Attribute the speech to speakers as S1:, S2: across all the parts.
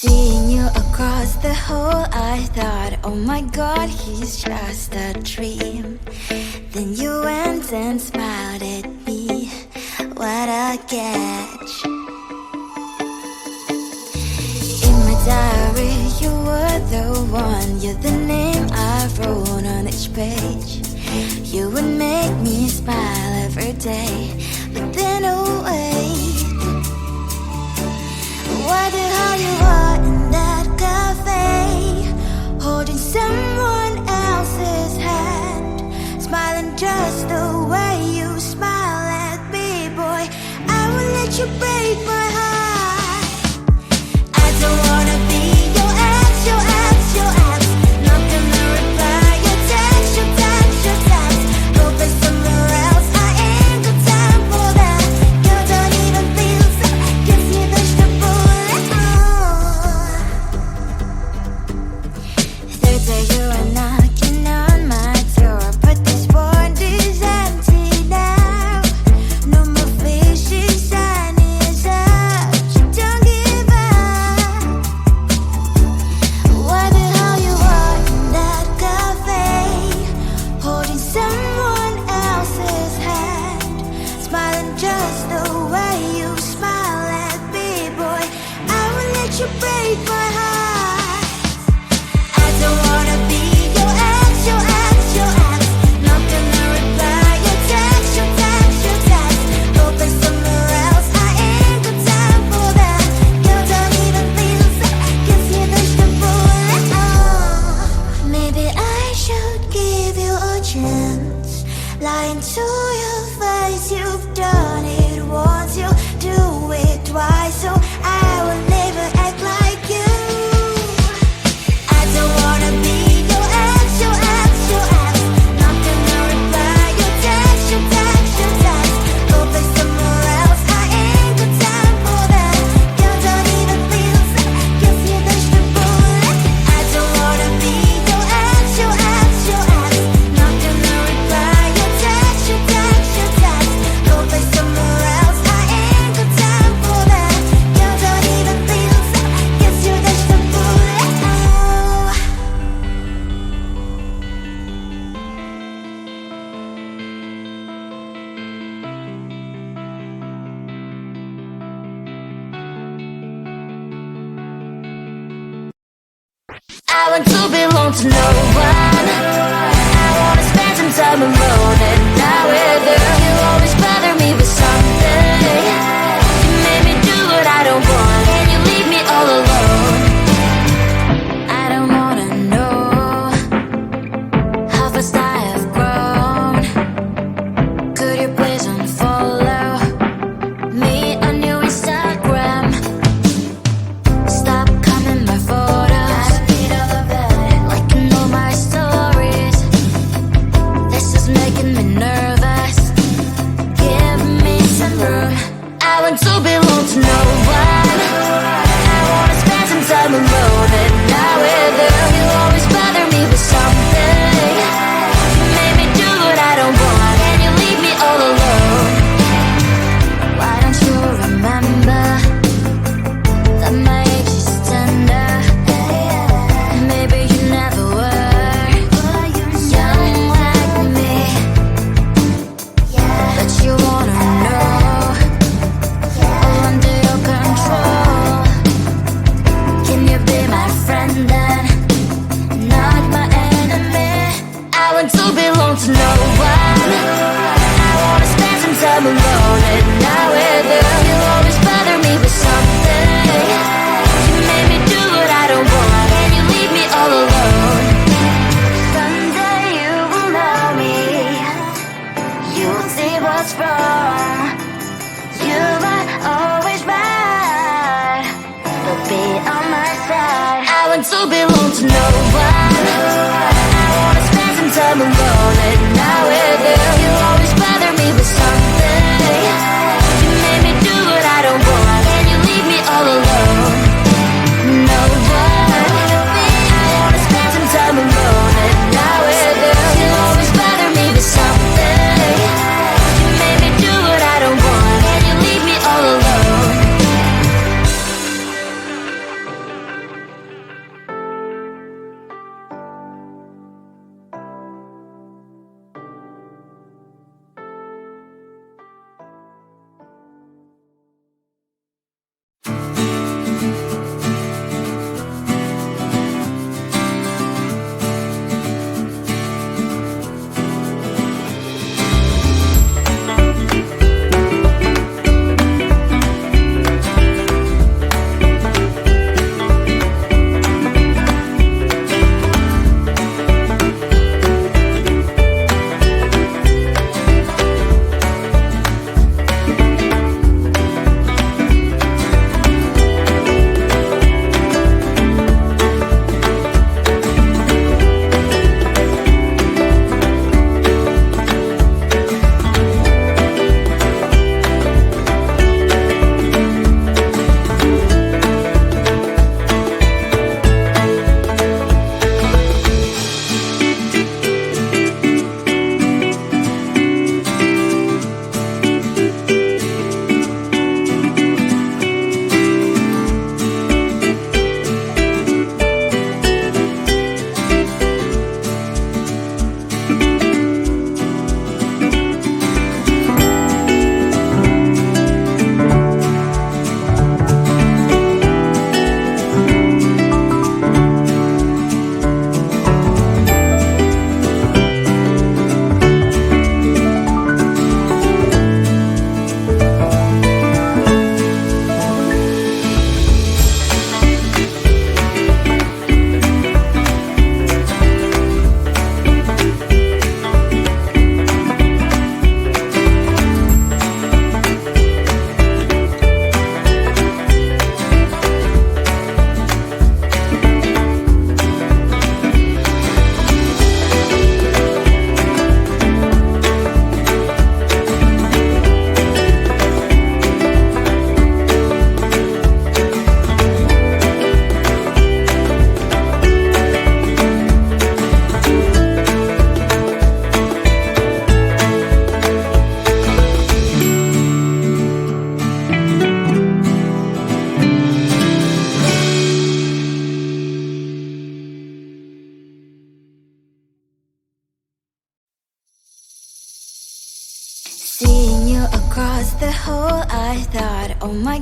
S1: Seeing you across the hall, I thought, oh my god, he's just a dream. Then you went and smiled at me, what a catch. In my diary, you were the one, you're the name I wrote on each page. You would make me smile every day, but then oh wait, why the hell you are in that cafe, holding someone else's hand, smiling just the way you smile at me, boy, I will let you break my heart. I don't wanna be your ex, your ex, your ex, not gonna reply your text, your text, your text, go play somewhere else, I ain't got time for that, you don't even feel so, kiss me vegetable. Third day you are knocking on my door, but this one is empty now. No more fishes, sun is up, you don't give up. Why the hell you are in that cafe, holding someone else's hand, smiling just the way you smile at me, boy, I will let you break my heart. I don't wanna be your ex, your ex, your ex, not gonna reply your text, your text, your text, go play somewhere else, I ain't got time for that, you don't even feel so, kiss me vegetable. Maybe I should give you a chance, lying to your face, you've done it once, you do it twice, so I will never act like you. I don't wanna be your ex, your ex, your ex, not gonna reply your text, your text, your text, go play somewhere else, I ain't got time for that, you don't even feel so, kiss me vegetable. I don't wanna be your ex, your ex, your ex, not gonna reply your text, your text, your text, go play somewhere else, I ain't got time for that, you don't even feel so, kiss you vegetable. I want to belong to no one, I wanna spend some time alone and not with you. You always bother me with something, you made me do what I don't want, and you leave me all alone. I don't wanna know how fast I have grown, could you please unfollow me on your Instagram? Stop coming my photos, I don't need all of that, like you know my story.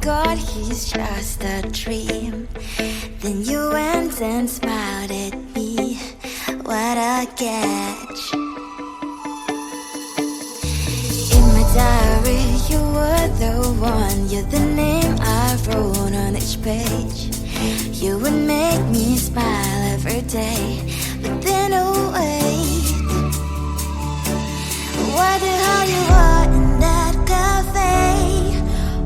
S1: God, he's just a dream. Then you went and smiled at me. What a catch. In my diary, you were the one. You're the name I wrote on each page. You would make me smile every day. But then, oh wait, what the hell you are in that cafe,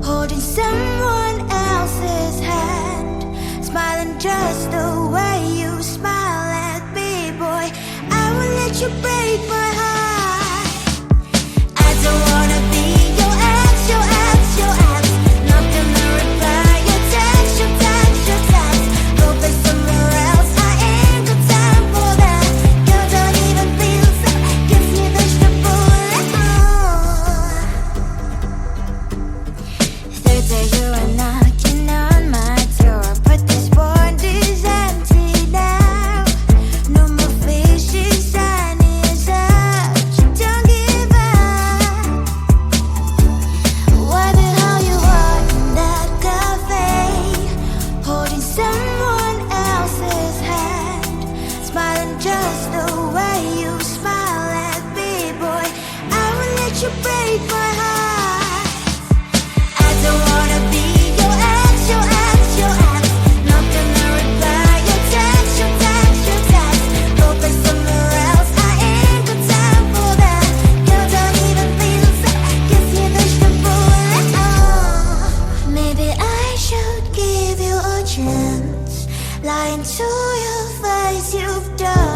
S1: holding someone else's hand, smiling just the way you smile at me, boy. I will let you break my heart. I don't wanna be your ex, your ex, your ex. Not gonna reply your text, your text, your text. Go play somewhere else, I ain't got time for that. You don't even feel so, gives me vegetable. Third day you are knocking on my door, but this board is empty now. No more fishes, sun is up. You don't give up. What the hell you are in that cafe, holding someone else's hand, smiling just the way you smile at me, boy. I will let you break my heart. I don't wanna be your ex, your ex, your ex. Not gonna reply your text, your text, your text. Go play somewhere else, I ain't got time for that. You don't even feel so, gives you vegetable. Maybe I should give you a chance. Lying to your face, you've done